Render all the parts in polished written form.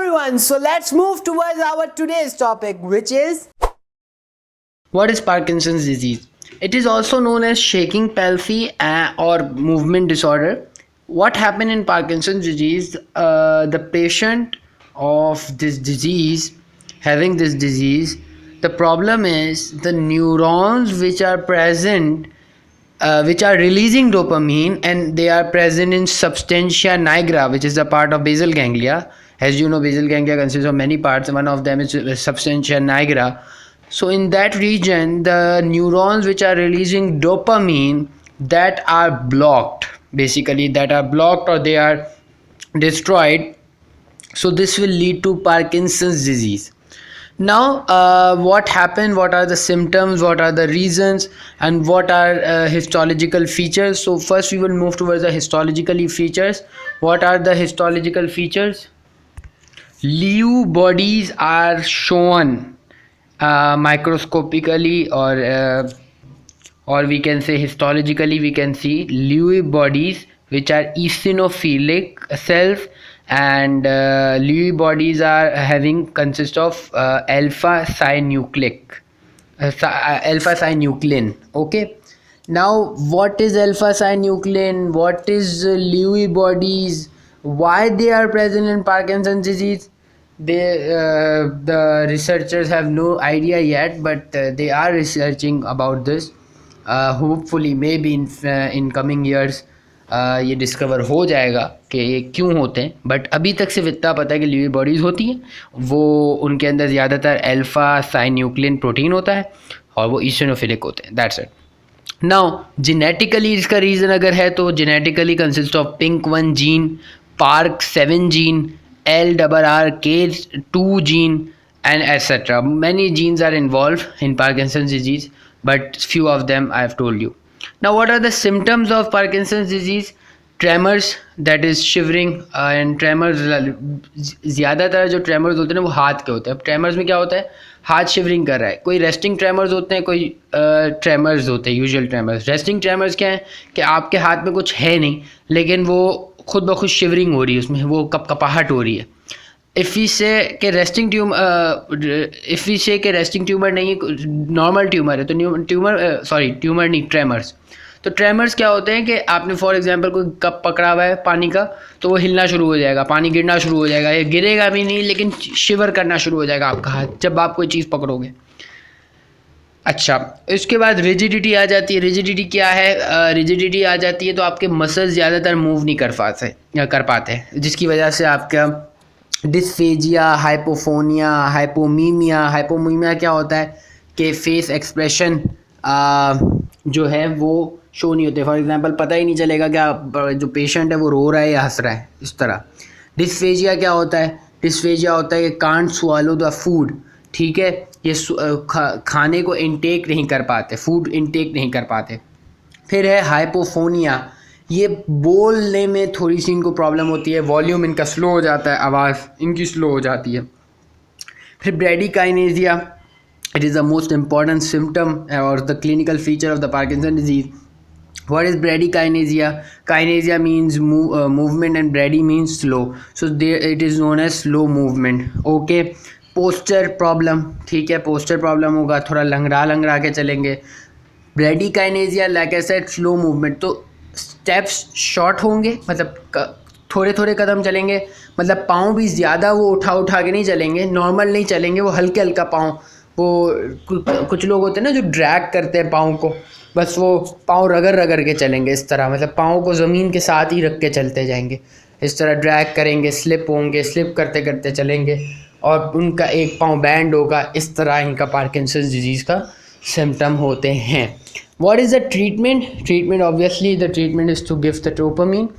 everyone, so let's move towards our today's topic, which is what is Parkinson's disease? It is also known as shaking palsy or movement disorder. What happened in Parkinson's disease? The patient of this disease, having this disease, the problem is the neurons which are present, which are releasing dopamine, and they are present in substantia nigra, which is a part of basal ganglia. As you know, basal ganglia consists of many parts. One of them is substantia nigra. So in that region, the neurons which are releasing dopamine, that are blocked, basically that are blocked or they are destroyed. So this will lead to Parkinson's disease. Now, what happened? What are the symptoms? What are the reasons? And what are histological features? So first we will move towards the histological features. What are the histological features? Lewy bodies are shown microscopically, or we can say histologically. We can see Lewy bodies which are eosinophilic cells, and Lewy bodies are consist of alpha synuclein. Okay. Now, what is alpha synuclein? What is Lewy bodies? Why they are present in Parkinson's disease? The researchers have no idea yet, but they are researching about this. Hopefully, maybe in coming years ये discover हो जाएगा कि ये क्यों होते हैं. But अभी तक सिर्फ इतना पता है कि लीवी बॉडीज़ होती हैं, वो उनके अंदर ज़्यादातर अल्फा साइन्यूक्लिन प्रोटीन होता है और वो ईसोनोफिलिक होते हैं. That's it. नाउ जेनेटिकली इसका रीज़न अगर है तो genetically consist of PINK1 gene, PARK7 gene, LRRK2 gene, and etc. Many genes are involved in Parkinson's disease, but few of them I have told you. Now, what are the symptoms of Parkinson's disease? Tremors, that is shivering, and tremors. ज़्यादातर जो tremors होते हैं वो हाथ के होते हैं. अब tremors में क्या होता है? हाथ शिवरिंग कर रहा है. कोई रेस्टिंग ट्रेमर्स होते हैं, कोई ट्रेमर्स होते हैं, यूजुअल ट्रेमर्स. रेस्टिंग ट्रेमर्स क्या है कि आपके हाथ में कुछ है नहीं, लेकिन वो खुद ब खुद शिवरिंग हो रही है, उसमें वो कपकपाहट हो रही है. इफ़ वी से कि रेस्टिंग ट्यूमर नहीं है, नॉर्मल ट्यूमर है, तो ट्यूमर नहीं, ट्रेमर्स. तो ट्रेमर्स क्या होते हैं कि आपने फॉर एग्जांपल कोई कप पकड़ा हुआ है पानी का, तो वो हिलना शुरू हो जाएगा, पानी गिरना शुरू हो जाएगा. ये गिरेगा भी नहीं, लेकिन शिवर करना शुरू हो जाएगा आपका हाथ जब आप कोई चीज़ पकड़ोगे. अच्छा, इसके बाद रिजिडिटी आ जाती है. रिजिडिटी क्या है? रिजिडिटी आ जाती है तो आपके मसल्स ज़्यादातर मूव नहीं कर पाते, जिसकी वजह से आपका डिस्फेजिया, हाइपोफोनिया, हाइपोमीमिया क्या होता है कि फेस एक्सप्रेशन जो है वो शो नहीं होते. फॉर एग्जांपल पता ही नहीं चलेगा कि जो पेशेंट है वो रो रहा है या हंस रहा है, इस तरह. डिस्फेजिया क्या होता है? डिस्फेजिया होता है कि कांट स्वालो द फूड. ठीक है, ये खाने को इनटेक नहीं कर पाते, फूड इनटेक नहीं कर पाते. फिर है हाइपोफोनिया, ये बोलने में थोड़ी सी इनको प्रॉब्लम होती है, वॉल्यूम इनका स्लो हो जाता है, आवाज़ इनकी स्लो हो जाती है. फिर bradykinesia, it is the most important symptom और the clinical feature of the Parkinson disease. What is bradykinesia? Kinesia means movement and brady means slow. So it is known as slow movement. Okay. Posture problem, ठीक है, posture problem होगा, थोड़ा लंगड़ा के चलेंगे. Bradykinesia like I said, slow movement, तो steps short होंगे, मतलब थोड़े कदम चलेंगे, मतलब पाँव भी ज़्यादा वो उठा के नहीं चलेंगे, नॉर्मल नहीं चलेंगे, वो हल्का पाँव, वो कुछ लोग होते हैं ना जो ड्रैग करते हैं पाँव को, बस वो पाँव रगड़ के चलेंगे इस तरह, मतलब पाँव को ज़मीन के साथ ही रख के चलते जाएंगे, इस तरह ड्रैग करेंगे, स्लिप होंगे, स्लिप करते चलेंगे, और उनका एक पाँव बैंड होगा. इस तरह इनका पार्किंसंस डिजीज़ का सिम्टम होते हैं. What is the treatment? Treatment obviously the treatment is to give the dopamine,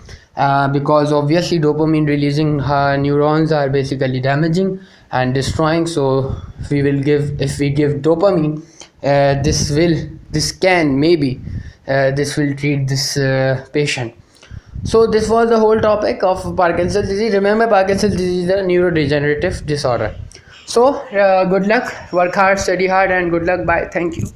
because obviously dopamine releasing neurons are basically damaging and destroying. So if we give dopamine, this will treat this patient. So this was the whole topic of Parkinson's disease. Remember, Parkinson's disease is a neurodegenerative disorder. So good luck, work hard, study hard, and good luck. Bye. Thank you.